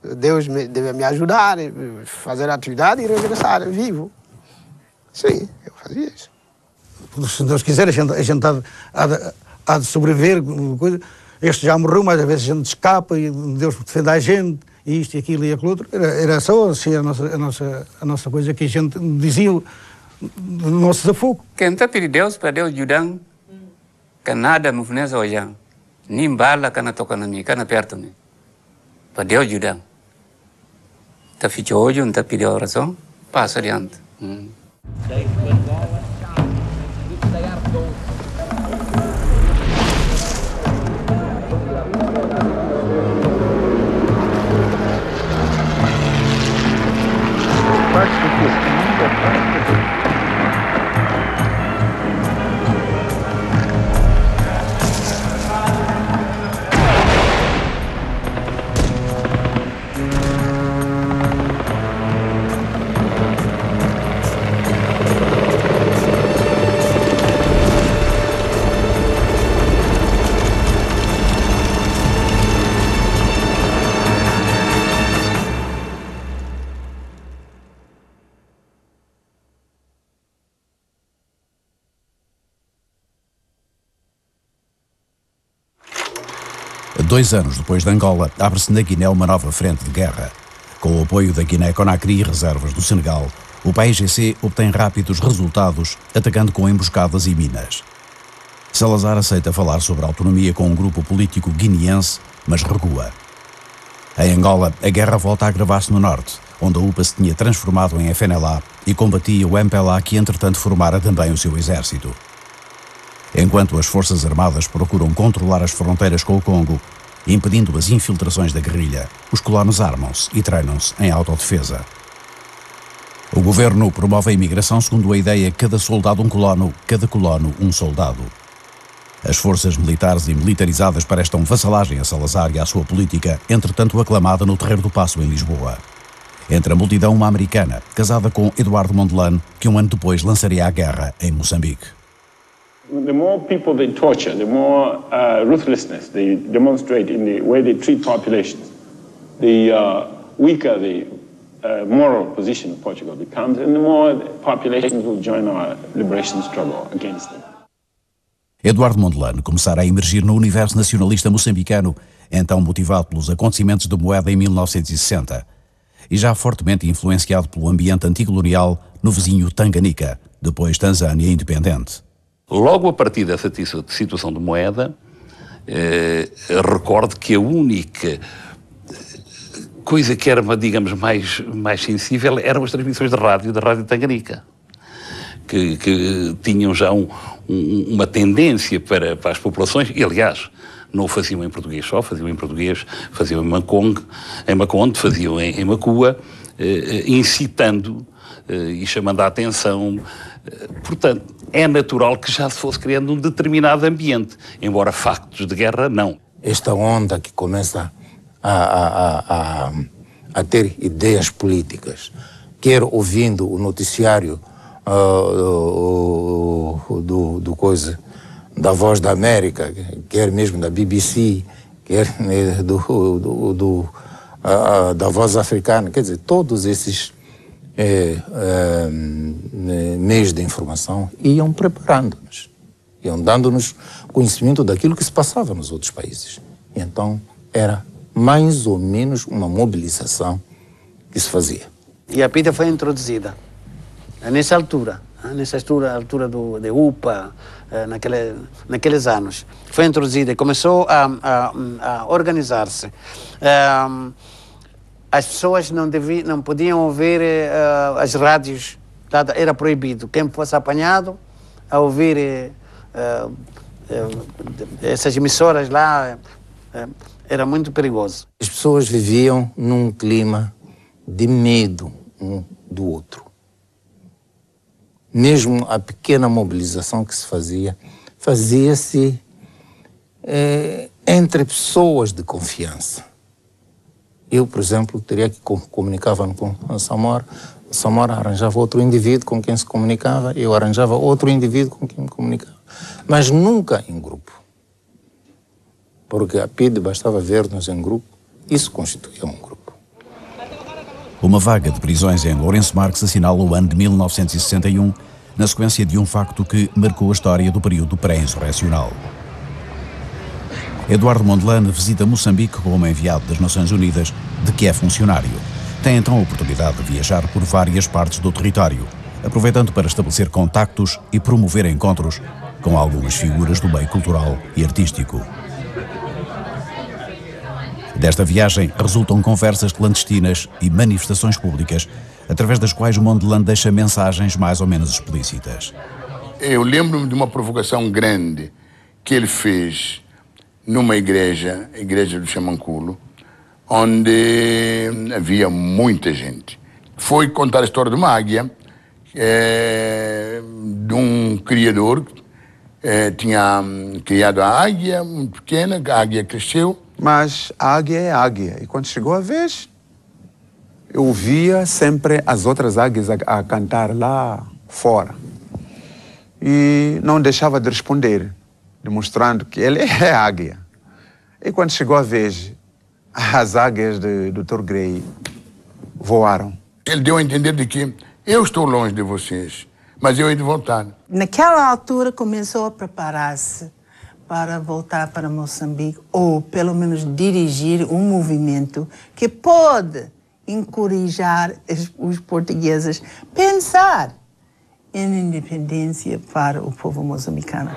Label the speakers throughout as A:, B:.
A: Deus deve me ajudar, fazer a atividade e regressar vivo. Sim, eu fazia isso.
B: Se Deus quiser, a gente há de sobreviver. Coisa. Este já morreu, mas às vezes a gente escapa e Deus defende a gente, e isto e aquilo e aquilo outro. Era só assim a nossa coisa que a gente dizia, o nosso desafogo.
C: Quem está pedindo Deus para Deus ajudar, que nada me fornece hoje, nem bala que não toca na mim, que não perto de mim. Para Deus ajudar. Está feito hoje, não está pedindo oração, passa adiante.
D: Dois anos depois de Angola, abre-se na Guiné uma nova frente de guerra. Com o apoio da Guiné-Conakry e reservas do Senegal, o PAIGC obtém rápidos resultados, atacando com emboscadas e minas. Salazar aceita falar sobre a autonomia com um grupo político guineense, mas recua. Em Angola, a guerra volta a agravar-se no norte, onde a UPA se tinha transformado em FNLA e combatia o MPLA, que entretanto formara também o seu exército. Enquanto as Forças Armadas procuram controlar as fronteiras com o Congo, impedindo as infiltrações da guerrilha, os colonos armam-se e treinam-se em autodefesa. O governo promove a imigração segundo a ideia cada soldado um colono, cada colono um soldado. As forças militares e militarizadas prestam vassalagem a Salazar e à sua política, entretanto aclamada no Terreiro do Paço, em Lisboa. Entre a multidão, uma americana, casada com Eduardo Mondlane, que um ano depois lançaria a guerra em Moçambique.
E: The more people they torture, the more ruthlessness they demonstrate in the way they treat populations, the weaker the moral position of Portugal becomes, and the more populations will join our liberation struggle against them.
D: Eduardo Mondlane começara a emergir no universo nacionalista moçambicano, então motivado pelos acontecimentos de Moeda em 1960, e já fortemente influenciado pelo ambiente anticolonial no vizinho Tanganica, depois Tanzânia independente.
F: Logo a partir dessa situação de Moeda, recordo que a única coisa que era, digamos, mais sensível eram as transmissões de rádio da Rádio Tanganica, que tinham já uma tendência para as populações, e aliás, não o faziam em português só, faziam em português, faziam em Maconde, faziam em Macua, incitando e chamando a atenção. Portanto, é natural que já se fosse criando um determinado ambiente, embora factos de guerra, não.
G: Esta onda que começa a ter ideias políticas, quer ouvindo o noticiário da Voz da América, quer mesmo da BBC, quer da Voz Africana, quer dizer, todos esses meios de informação iam preparando-nos, iam dando-nos conhecimento daquilo que se passava nos outros países. E então era mais ou menos uma mobilização que se fazia.
A: E a PIDE foi introduzida nessa altura de UPA, naqueles anos. Foi introduzida e começou a organizar-se. As pessoas não podiam ouvir as rádios, era proibido. Quem fosse apanhado a ouvir essas emissoras lá, era muito perigoso.
G: As pessoas viviam num clima de medo um do outro. Mesmo a pequena mobilização que se fazia-se entre pessoas de confiança. Eu, por exemplo, teria que comunicava com a Samora. A Samora arranjava outro indivíduo com quem se comunicava, eu arranjava outro indivíduo com quem me comunicava. Mas nunca em grupo. Porque a PIDE bastava ver-nos em grupo, isso constituía um grupo.
D: Uma vaga de prisões em Lourenço Marques assinala o ano de 1961, na sequência de um facto que marcou a história do período pré-insurrecional. Eduardo Mondlane visita Moçambique como enviado das Nações Unidas, de que é funcionário. Tem então a oportunidade de viajar por várias partes do território, aproveitando para estabelecer contactos e promover encontros com algumas figuras do meio cultural e artístico. Desta viagem resultam conversas clandestinas e manifestações públicas, através das quais Mondlane deixa mensagens mais ou menos explícitas.
H: Eu lembro-me de uma provocação grande que ele fez numa igreja, a igreja do Xamanculo, onde havia muita gente. Foi contar a história de uma águia, de um criador que tinha criado a águia muito pequena, a águia cresceu.
I: Mas a águia é águia, e quando chegou a vez, eu via sempre as outras águias a cantar lá fora. E não deixava de responder, demonstrando que ele é águia. E quando chegou a vez, as águias do Dr. Gray voaram.
H: Ele deu a entender de que eu estou longe de vocês, mas eu hei de voltar.
J: Naquela altura começou a preparar-se para voltar para Moçambique, ou pelo menos dirigir um movimento que pode encorajar os portugueses a pensar em independência para o povo moçambicano.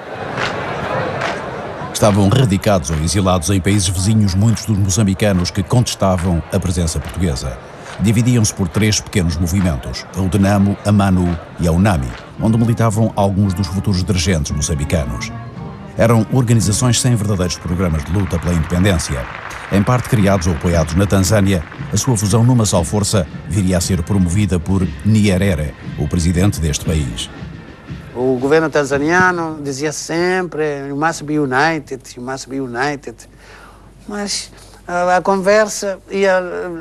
D: Estavam radicados ou exilados em países vizinhos muitos dos moçambicanos que contestavam a presença portuguesa. Dividiam-se por 3 pequenos movimentos, a UDENAMO, a MANU e a UNAMI, onde militavam alguns dos futuros dirigentes moçambicanos. Eram organizações sem verdadeiros programas de luta pela independência. Em parte criados ou apoiados na Tanzânia, a sua fusão numa só força viria a ser promovida por Nyerere, o presidente deste país.
A: O governo tanzaniano dizia sempre, you must be united, you must be united. Mas a conversa ia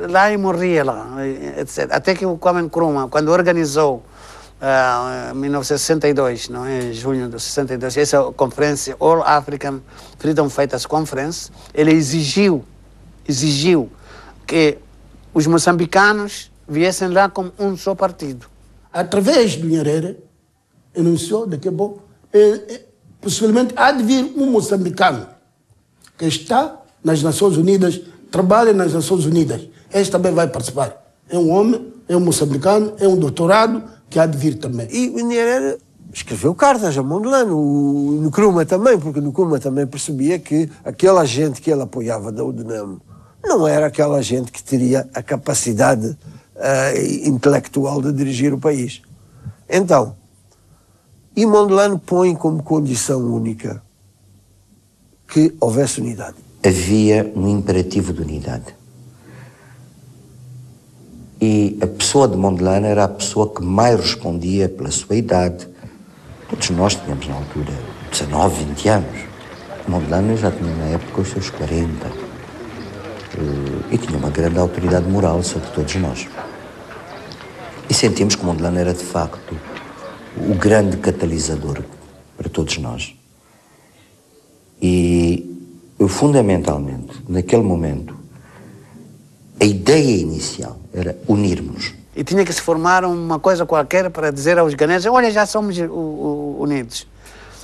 A: lá e morria lá, etc. Até que o Kwame Nkrumah, quando organizou em 1962, não é? Em junho de 62, essa conferência, All African Freedom Fighters Conference, ele exigiu que os moçambicanos viessem lá como um só partido.
K: Através do Nyerere, anunciou de que, bom, possivelmente há de vir um moçambicano que está nas Nações Unidas, trabalha nas Nações Unidas. Este também vai participar. É um homem, é um moçambicano, é um doutorado, que há de vir também.
L: E o Nyerere escreveu cartas a Mondlane, o Nkrumah também, porque o Nkrumah também percebia que aquela gente que ele apoiava da UDENAMO não era aquela gente que teria a capacidade intelectual de dirigir o país. Então, e Mondlane põe como condição única que houvesse unidade.
M: Havia um imperativo de unidade. E a pessoa de Mondlane era a pessoa que mais respondia pela sua idade. Todos nós tínhamos na altura 19, 20 anos. Mondlane já tinha na época os seus 40. E tinha uma grande autoridade moral sobre todos nós. E sentimos que Mondlane era de facto o grande catalisador para todos nós. E fundamentalmente, naquele momento, a ideia inicial era unirmos-nos.
A: E tinha que se formar uma coisa qualquer para dizer aos ganeses, olha, já somos unidos.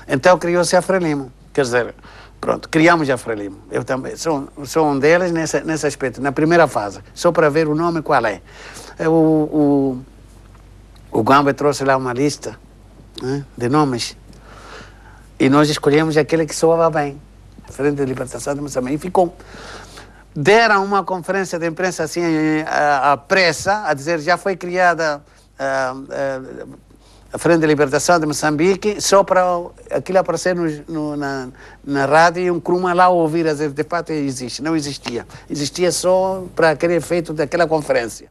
A: Então criou-se a Frelimo. Quer dizer, pronto, criamos a Frelimo. Eu também sou um deles nesse aspecto, na primeira fase, só para ver o nome qual é. O Gamba trouxe lá uma lista, né, de nomes e nós escolhemos aquele que soava bem, Frente de Libertação de Moçambique, e ficou. Deram uma conferência de imprensa assim, à pressa, a dizer já foi criada a Frente de Libertação de Moçambique, só para aquilo aparecer na rádio e um Nkrumah lá ouvir, a dizer, de fato existe. Não existia. Existia só para aquele efeito daquela conferência.